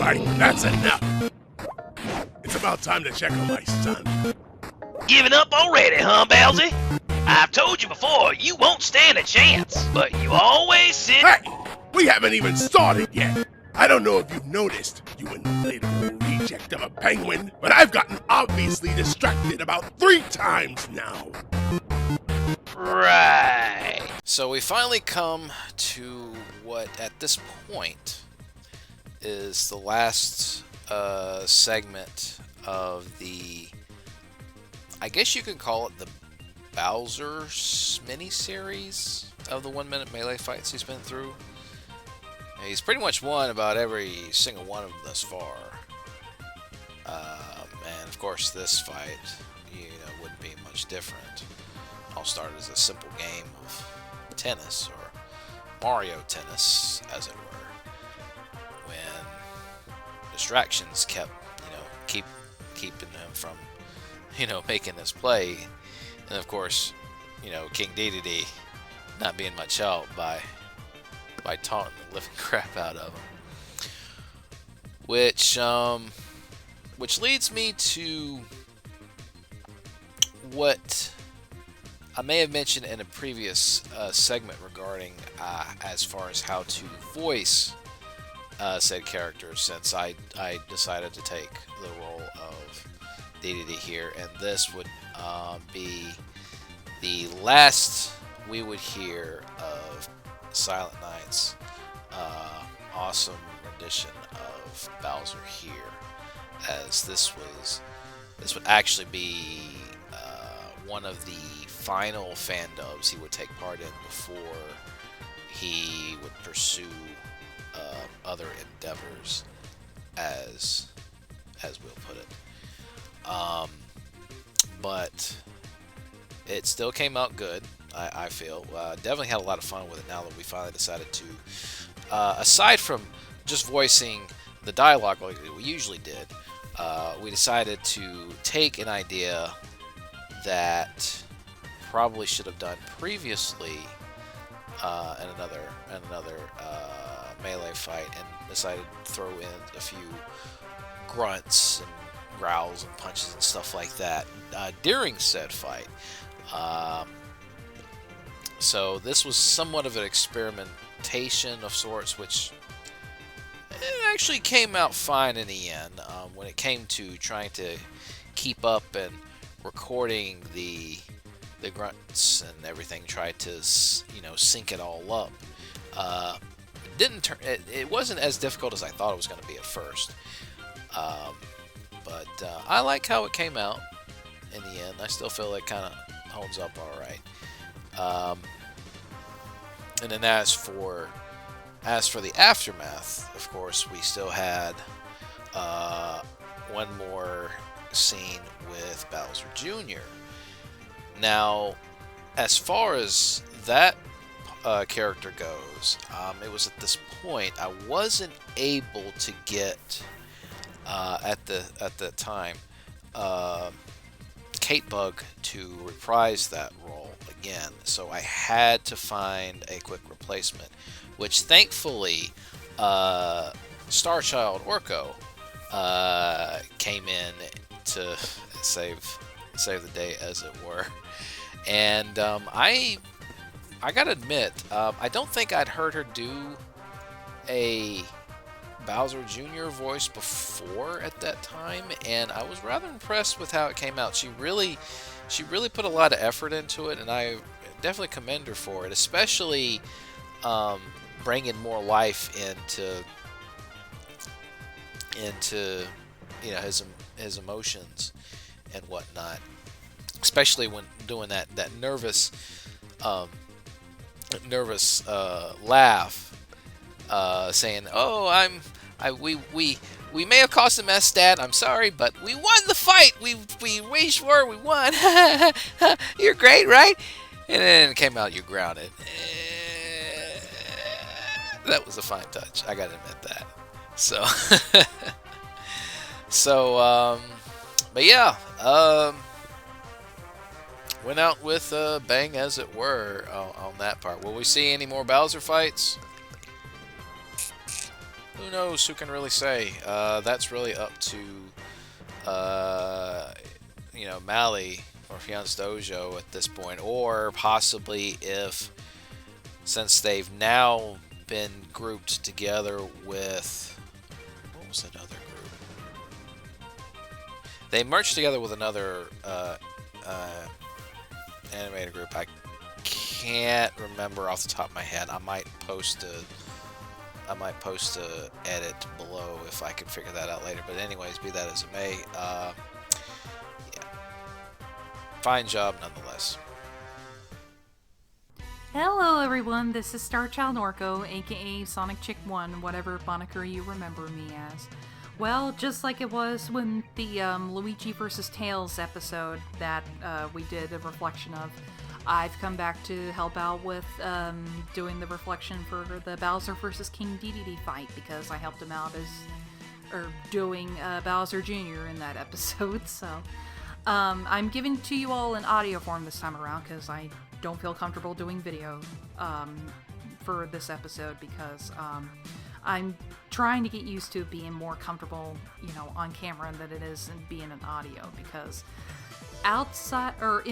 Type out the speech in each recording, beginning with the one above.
Alright, that's enough. It's about time to check on my son. Giving up already, huh, Bowsy? I've told you before, you won't stand a chance, but you always sit... Hey! We haven't even started yet! I don't know if you've noticed, you inflatable reject of a penguin, but I've gotten obviously distracted about 3 times now. Right. So we finally come to what, at this point, is the last segment of the... I guess you could call it the Bowser mini-series of the 1-minute melee fights he's been through. He's pretty much won about every single one of them thus far. And of course this fight, wouldn't be much different. All started as a simple game of tennis, or Mario Tennis, as it were, when distractions kept, keeping him from, making this play. And of course, King Dedede not being much help by taunting the living crap out of him. Which leads me to what I may have mentioned in a previous segment regarding as far as how to voice said characters, since I decided to take the role of Dedede here, and this would be the last we would hear of Psylent Knight's awesome rendition of Bowser here, as this would actually be one of the final fandubs he would take part in before he would pursue other endeavors, as we'll put it. But it still came out good, I feel. Definitely had a lot of fun with it now that we finally decided to, aside from just voicing the dialogue like we usually did, we decided to take an idea that probably should have done previously in another melee fight, and decided to throw in a few grunts and growls and punches and stuff like that during said fight. So this was somewhat of an experimentation of sorts, which it actually came out fine in the end. When it came to trying to keep up and recording the grunts and everything, tried to sync it all up. It wasn't as difficult as I thought it was going to be at first. But I like how it came out in the end. I still feel it kind of holds up all right. And then as for the aftermath, of course, we still had one more scene with Bowser Jr. Now, as far as that character goes, it was at this point I wasn't able to get at the time Kate Bug to reprise that role again, so I had to find a quick replacement, which thankfully Starchild Orko came in to save the day, as it were. And I gotta admit, I don't think I'd heard her do a Bowser Jr. voice before at that time, and I was rather impressed with how it came out. She really put a lot of effort into it, and I definitely commend her for it, especially bringing more life into his emotions and whatnot, especially when doing that nervous laugh, saying, "Oh, we may have caused a mess, Dad. I'm sorry, but we won the fight. We swore we won. You're great, right?" And then it came out, "You're grounded." That was a fine touch. I gotta admit that. But yeah, went out with a bang, as it were, on that part. Will we see any more Bowser fights? Who knows? Who can really say? That's really up to, Mally or Fiance Dojo at this point, or possibly if, since they've now been grouped together with, what was that other group? They merged together with another animated group. I can't remember off the top of my head. I might post a edit below if I can figure that out later. But anyways, be that as it may, yeah, fine job nonetheless. Hello everyone, this is Starchild Orko, aka Sonic Chick 1, whatever moniker you remember me as. Well, just like it was when the Luigi vs. Tails episode that we did a reflection of, I've come back to help out with doing the reflection for the Bowser vs. King Dedede fight, because I helped him out doing Bowser Jr. in that episode, so I'm giving to you all in audio form this time around, because I don't feel comfortable doing video for this episode, because I'm trying to get used to being more comfortable, on camera than it is in being in audio, because outside, or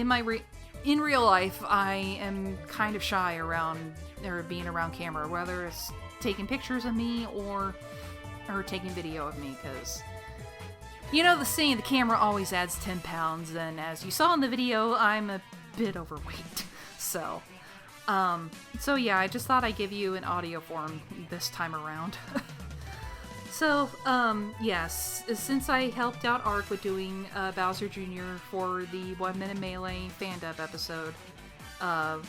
in real life, I am kind of shy around, or being around camera, whether it's taking pictures of me or taking video of me, because the saying, the camera always adds 10 pounds, and as you saw in the video, I'm a bit overweight. So yeah, I just thought I'd give you an audio form this time around. So, yes, since I helped out Art with doing Bowser Jr. for the 1 Minute Melee fandub episode of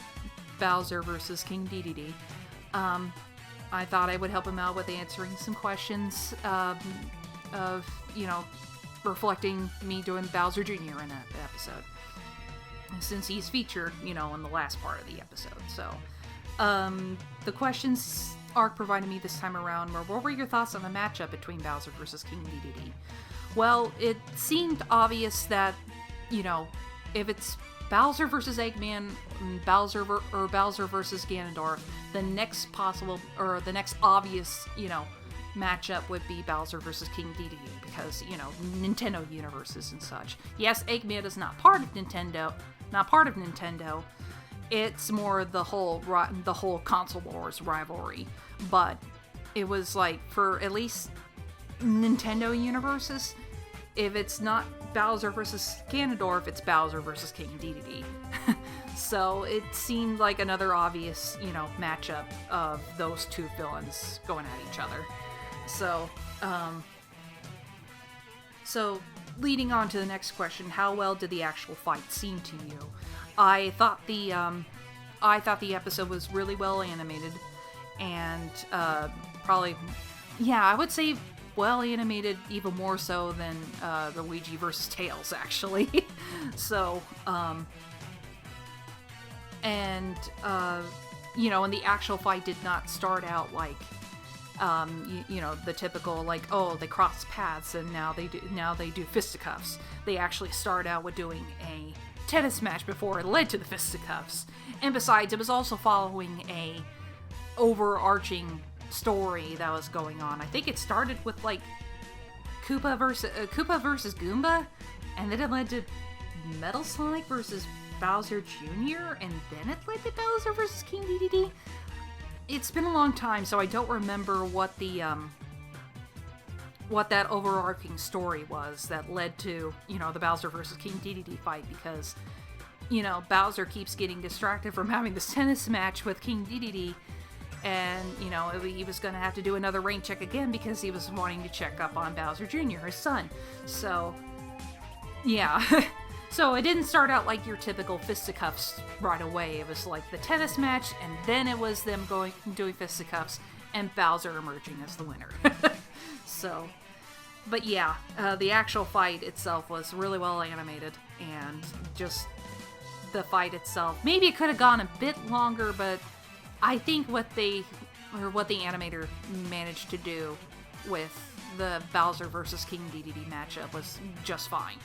Bowser vs. King Dedede, I thought I would help him out with answering some questions of, reflecting me doing Bowser Jr. in that episode, since he's featured, in the last part of the episode. So, the questions Ark provided me this time around were, what were your thoughts on the matchup between Bowser vs. King Dedede? Well, it seemed obvious that, if it's Bowser versus Eggman, Bowser versus Ganondorf, the next obvious, matchup would be Bowser versus King Dedede, because, Nintendo universes and such. Yes, Eggman is not part of Nintendo. It's more the whole console wars rivalry, but it was like, for at least Nintendo universes, if it's not Bowser versus Ganondorf, it's Bowser versus King Dedede. So it seemed like another obvious, matchup of those two villains going at each other. So leading on to the next question, how well did the actual fight seem to you? I thought the episode was really well animated, and I would say well animated, even more so than the Luigi vs. Tails, actually. So, and the actual fight did not start out like, the typical, like, oh, they cross paths and now they do fisticuffs. They actually start out with doing a tennis match before it led to the fisticuffs. And besides, it was also following a overarching story that was going on. I think it started with like Koopa versus Goomba, and then it led to Metal Sonic versus Bowser Jr., and then it led to Bowser versus King Dedede. It's been a long time, so I don't remember what that overarching story was that led to, the Bowser versus King Dedede fight, because, Bowser keeps getting distracted from having this tennis match with King Dedede, and, he was going to have to do another rain check again because he was wanting to check up on Bowser Jr., his son. So, yeah. So it didn't start out like your typical fisticuffs right away. It was like the tennis match, and then it was them doing fisticuffs, and Bowser emerging as the winner. So, but yeah, the actual fight itself was really well animated, and just the fight itself. Maybe it could have gone a bit longer, but I think what the animator managed to do with the Bowser versus King Dedede matchup was just fine.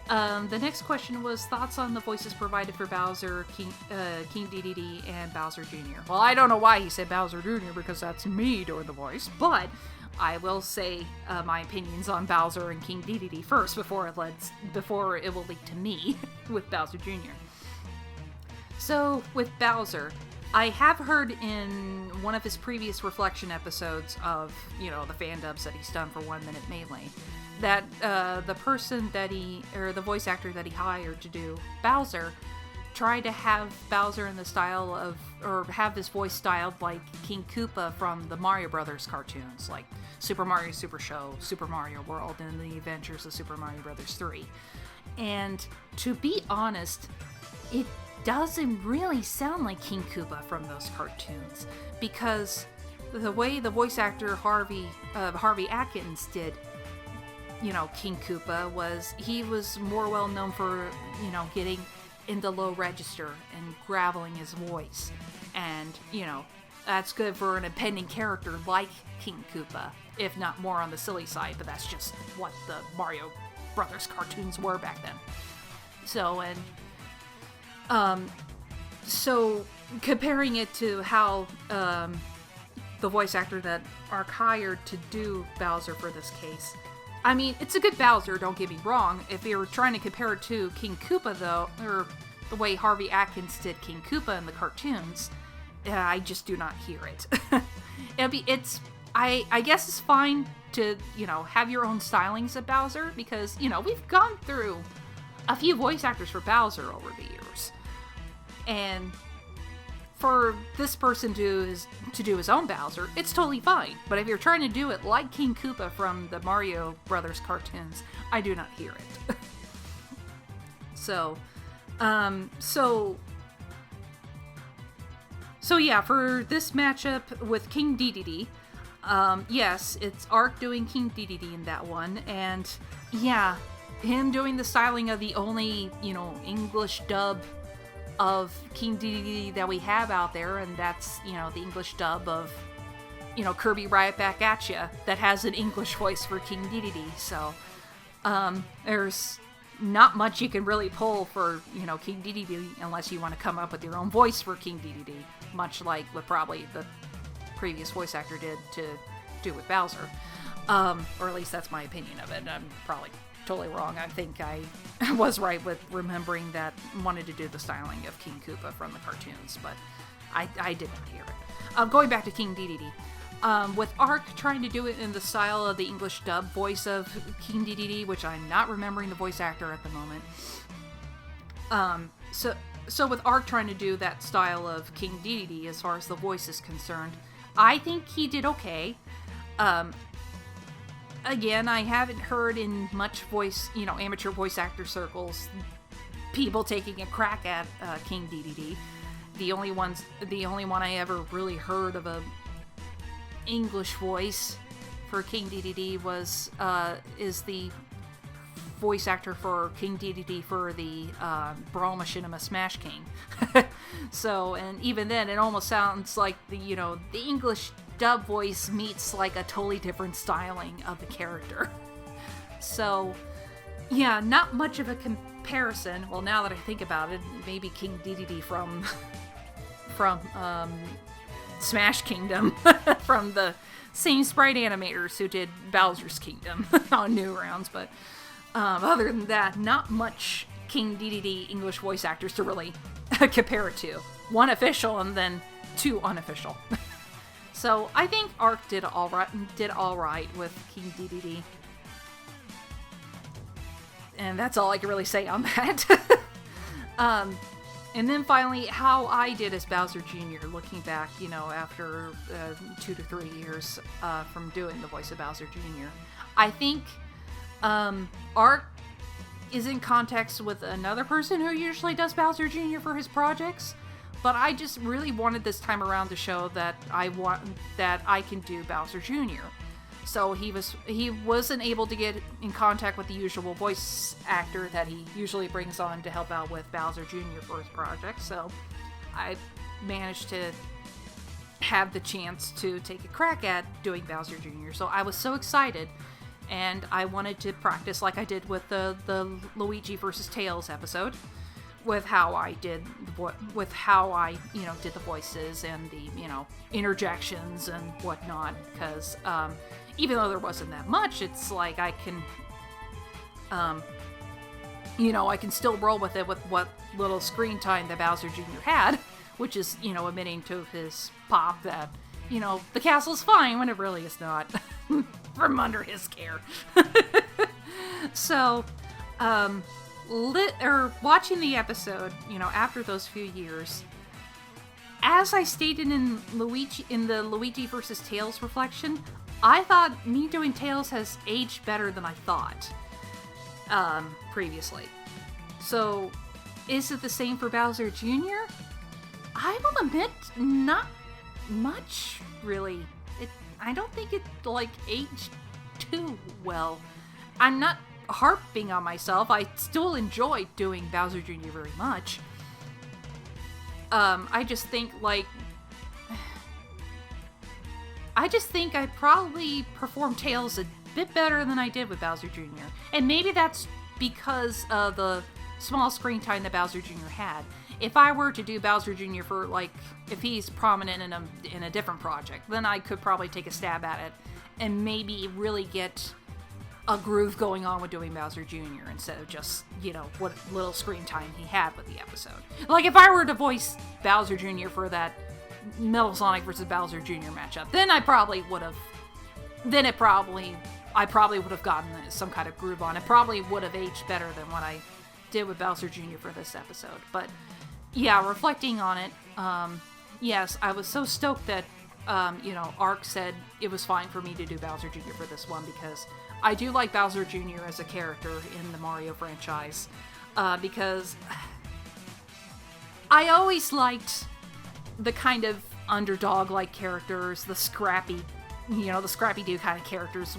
The next question was thoughts on the voices provided for Bowser, King Dedede, and Bowser Jr. Well, I don't know why he said Bowser Jr. because that's me doing the voice, but I will say my opinions on Bowser and King Dedede first before it will lead to me with Bowser Jr. So, with Bowser, I have heard in one of his previous reflection episodes of, the fandubs that he's done for 1 Minute Melee, that the voice actor that he hired to do Bowser tried to have Bowser in the style of, or have his voice styled like King Koopa from the Mario Brothers cartoons, like Super Mario Super Show, Super Mario World, and The Adventures of Super Mario Brothers 3. And to be honest, it doesn't really sound like King Koopa from those cartoons, because the way the voice actor Harvey Atkins did King Koopa was, he was more well known for, getting in the low register and graveling his voice. And, that's good for an impending character like King Koopa, if not more on the silly side, but that's just what the Mario Brothers cartoons were back then. So comparing it to how the voice actor that Ark hired to do Bowser for this case, I mean, it's a good Bowser, don't get me wrong. If you're trying to compare it to King Koopa, though, or the way Harvey Atkins did King Koopa in the cartoons, I just do not hear it. I guess it's fine to, have your own stylings of Bowser, because, we've gone through a few voice actors for Bowser over the years. And for this person to do his own Bowser, it's totally fine. But if you're trying to do it like King Koopa from the Mario Brothers cartoons, I do not hear it. So yeah, for this matchup with King Dedede, yes, it's Ark doing King Dedede in that one, and yeah, him doing the styling of the only, English dub of King Dedede that we have out there, and that's, the English dub of, Kirby Right Back At Ya, that has an English voice for King Dedede, so, there's not much you can really pull for, King Dedede, unless you want to come up with your own voice for King Dedede, much like what probably the previous voice actor did to do with Bowser, or at least that's my opinion of it. I'm probably totally wrong. I think I was right with remembering that wanted to do the styling of King Koopa from the cartoons, but I did not hear it. Going back to King Dedede, with Ark trying to do it in the style of the English dub voice of King Dedede, which I'm not remembering the voice actor at the moment. So with Ark trying to do that style of King Dedede as far as the voice is concerned, I think he did okay. Again, I haven't heard in much amateur voice actor circles, people taking a crack at King Dedede. The only one I ever really heard of a English voice for King Dedede is the voice actor for King Dedede for the Brawl Machinima Smash King. So, and even then, it almost sounds like the English dub voice meets like a totally different styling of the character. So, yeah, not much of a comparison. Well, now that I think about it, maybe King Dedede from Smash Kingdom, from the same sprite animators who did Bowser's Kingdom on Newgrounds, but other than that, not much King Dedede English voice actors to really compare it to. One official and then two unofficial. So I think Ark did all right with King Dedede. And that's all I can really say on that. And then finally, how I did as Bowser Jr., looking back, after 2 to 3 years from doing the voice of Bowser Jr. I think Ark is in context with another person who usually does Bowser Jr. for his projects, but I just really wanted this time around to show that I can do Bowser Jr. So he wasn't able to get in contact with the usual voice actor that he usually brings on to help out with Bowser Jr. for his project, so I managed to have the chance to take a crack at doing Bowser Jr. So I was so excited and I wanted to practice like I did with the Luigi versus Tails episode, with how I did did the voices and the interjections and whatnot, because even though there wasn't that much, it's like I can I can still roll with it with what little screen time that Bowser Jr. had, which is admitting to his pop that the castle's fine when it really is not from under his care. So watching the episode, after those few years, as I stated in the Luigi versus Tails reflection, I thought me doing Tails has aged better than I thought previously. So, is it the same for Bowser Jr.? I will admit, not much, really. I don't think it, aged too well. I'm not harping on myself. I still enjoy doing Bowser Jr. very much. I just think I probably performed Tails a bit better than I did with Bowser Jr. And maybe that's because of the small screen time that Bowser Jr. had. If I were to do Bowser Jr. for, if he's prominent in a different project, then I could probably take a stab at it and maybe really get a groove going on with doing Bowser Jr. instead of just, what little screen time he had with the episode. Like, if I were to voice Bowser Jr. for that Metal Sonic vs. Bowser Jr. matchup, then I probably would have gotten some kind of groove on it. Probably would have aged better than what I did with Bowser Jr. for this episode. But yeah, reflecting on it, yes, I was so stoked that Ark said it was fine for me to do Bowser Jr. for this one, because I do like Bowser Jr. as a character in the Mario franchise, because I always liked the kind of underdog-like characters, the scrappy Scrappy-Doo kind of characters,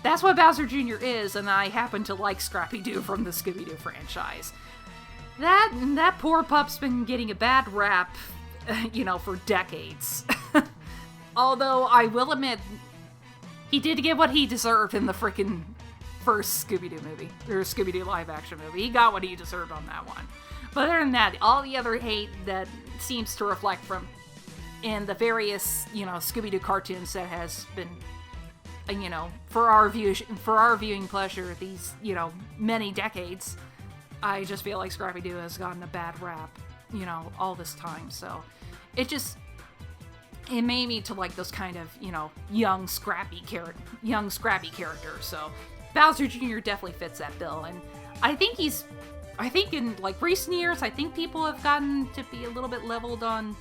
that's what Bowser Jr. is, and I happen to like Scrappy-Doo from the Scooby-Doo franchise. That poor pup's been getting a bad rap, for decades. Although, I will admit, he did get what he deserved in the frickin' first Scooby-Doo movie, or Scooby-Doo live-action movie. He got what he deserved on that one. But other than that, all the other hate that seems to reflect from in the various, Scooby-Doo cartoons that has been, for our viewing pleasure these, many decades, I just feel like Scrappy-Doo has gotten a bad rap, all this time. So it made me to like those kind of, young scrappy characters. So Bowser Jr. definitely fits that bill, and I think in recent years, I think people have gotten to be a little bit leveled on,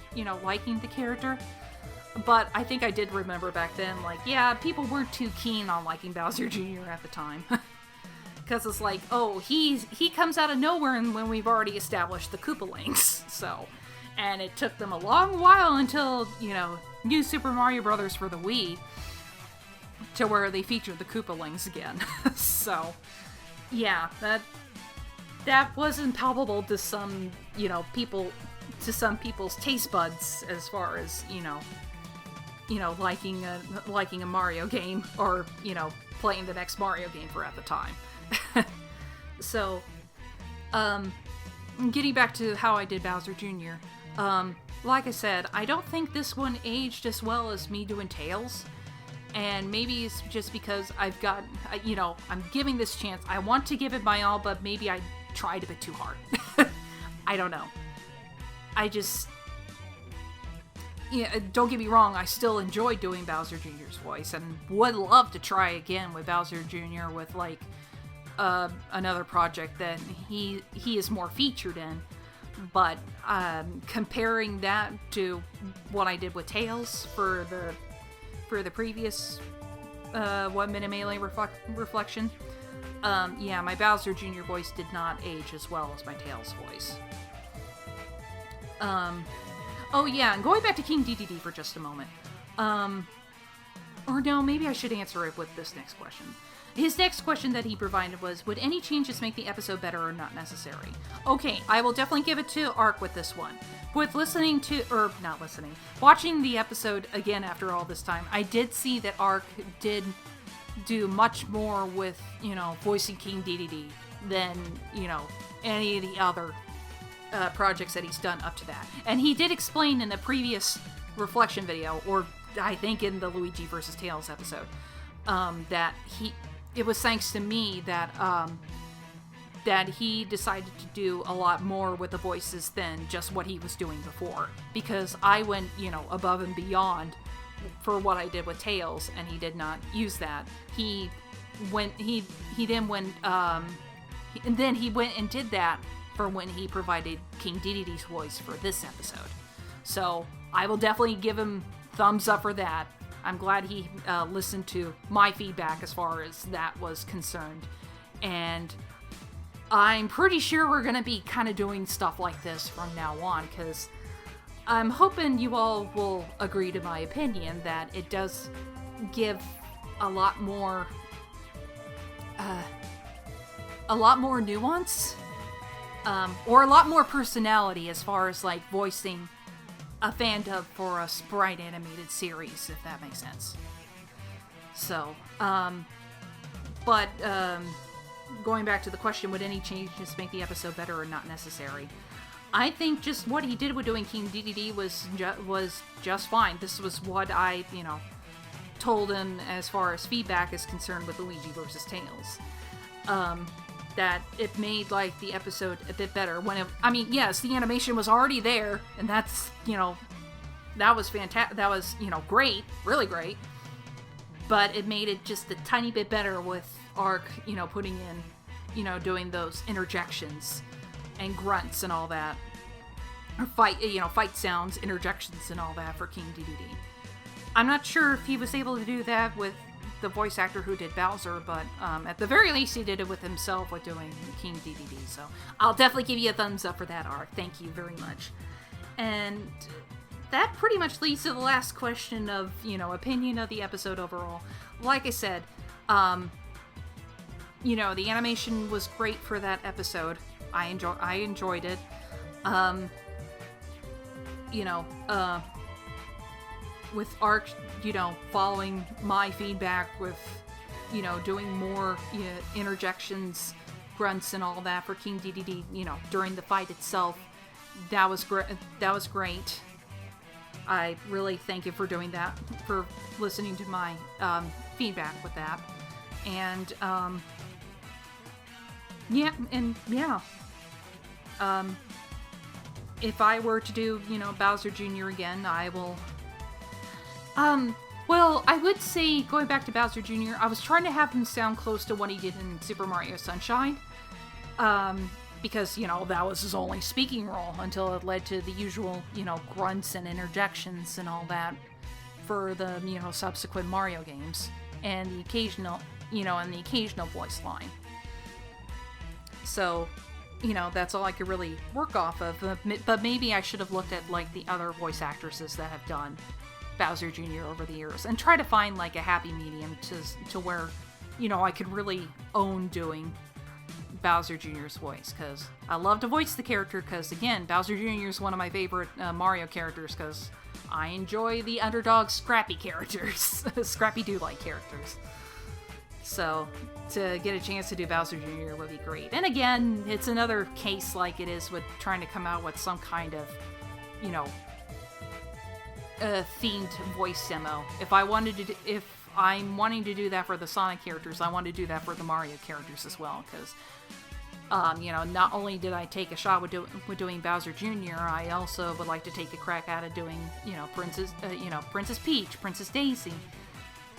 liking the character. But I think I did remember back then, people weren't too keen on liking Bowser Jr. at the time. Because it's like, oh, he comes out of nowhere when we've already established the Koopalings. So, and it took them a long while until, New Super Mario Bros. For the Wii, to where they featured the Koopalings again. So, yeah, that wasn't palpable to some, some people's taste buds as far as, liking a Mario game, or, playing the next Mario game for at the time. So, getting back to how I did Bowser Jr., like I said, I don't think this one aged as well as me doing Tails. And maybe it's just because I'm giving this chance. I want to give it my all, but maybe I tried a bit too hard. I don't know. Don't get me wrong, I still enjoy doing Bowser Jr.'s voice, and would love to try again with Bowser Jr. with, another project that he is more featured in. But comparing that to what I did with Tails for the previous 1 Minute Melee reflection, my Bowser Jr. voice did not age as well as my Tails voice. Oh yeah, and going back to King Dedede for just a moment. Or no, maybe I should answer it with this next question. His next question that he provided was, would any changes make the episode better or not necessary? Okay, I will definitely give it to Ark with this one. With watching the episode again after all this time, I did see that Ark did do much more with, voicing King Dedede than, any of the other projects that he's done up to that. And he did explain in a previous reflection video, or I think in the Luigi vs. Tails episode, that it was thanks to me that he decided to do a lot more with the voices than just what he was doing before. Because I went, above and beyond for what I did with Tails, and he did not use that. And then he went and did that for when he provided King Dedede's voice for this episode. So I will definitely give him thumbs up for that. I'm glad he listened to my feedback as far as that was concerned. And I'm pretty sure we're going to be kind of doing stuff like this from now on, because I'm hoping you all will agree to my opinion that it does give a lot more nuance, or a lot more personality as far as like voicing a fandub for a Sprite animated series, if that makes sense. So, going back to the question, would any changes make the episode better or not necessary? I think just what he did with doing King Dedede was just fine. This was what I, told him as far as feedback is concerned with Luigi vs. Tails. That it made, like, the episode a bit better. Yes, the animation was already there, and that's, that was fantastic. That was, great, really great. But it made it just a tiny bit better with Ark, putting in, doing those interjections and grunts and all that. Or fight sounds, interjections and all that for King Dedede. I'm not sure if he was able to do that with the voice actor who did Bowser, but at the very least he did it with himself with doing King Dedede. So I'll definitely give you a thumbs up for that, Ark. Thank you very much. And that pretty much leads to the last question of, opinion of the episode overall. Like I said, the animation was great for that episode. I enjoyed it. With Ark, following my feedback with, doing more interjections, grunts, and all that for King Dedede, during the fight itself, that was great. I really thank you for doing that, for listening to my feedback with that. And, if I were to do, Bowser Jr. again, I will... Well, I would say, going back to Bowser Jr., I was trying to have him sound close to what he did in Super Mario Sunshine. Because, that was his only speaking role until it led to the usual, grunts and interjections and all that for the, subsequent Mario games. And the occasional voice line. So, that's all I could really work off of. But maybe I should have looked at, like, the other voice actresses that have done Bowser Jr. over the years and try to find, like, a happy medium to where, I could really own doing Bowser Jr.'s voice, because I love to voice the character, because, again, Bowser Jr. is one of my favorite Mario characters, because I enjoy the underdog Scrappy characters, Scrappy-Doo-like characters. So, to get a chance to do Bowser Jr. would be great. And again, it's another case like it is with trying to come out with some kind of, themed voice demo. If I'm wanting to do that for the Sonic characters, I want to do that for the Mario characters as well, because, not only did I take a shot with doing Bowser Jr., I also would like to take a crack at it doing, Princess Peach, Princess Daisy.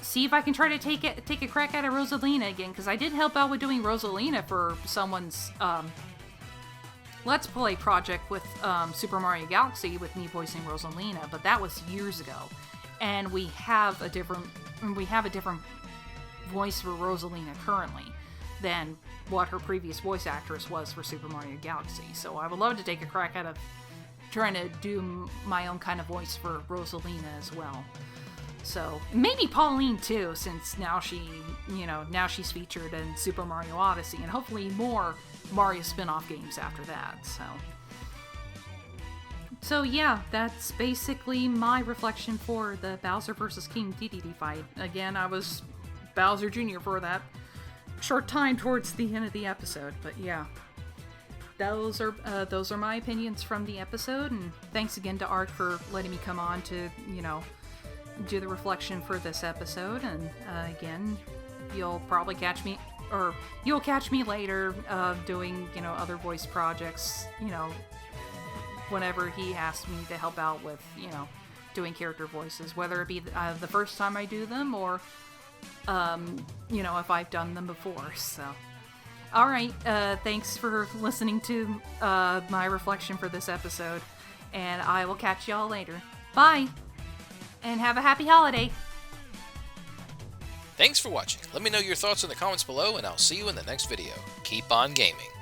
See if I can try to take a crack at a Rosalina again, because I did help out with doing Rosalina for someone's Let's Play project with Super Mario Galaxy with me voicing Rosalina, but that was years ago, and we have a different voice for Rosalina currently than what her previous voice actress was for Super Mario Galaxy. So I would love to take a crack at trying to do my own kind of voice for Rosalina as well. So, maybe Pauline too, since now she's featured in Super Mario Odyssey, and hopefully more Mario spin-off games after that, So yeah, that's basically my reflection for the Bowser vs. King Dedede fight. Again, I was Bowser Jr. for that short time towards the end of the episode. But yeah, those are my opinions from the episode, and thanks again to Art for letting me come on to, do the reflection for this episode. And again, you'll probably catch me, or you'll catch me later doing, other voice projects, whenever he asks me to help out with, doing character voices, whether it be the first time I do them, or if I've done them before. So alright, thanks for listening to my reflection for this episode, and I will catch y'all later. Bye, and have a happy holiday. Thanks for watching. Let me know your thoughts in the comments below, and I'll see you in the next video. Keep on gaming.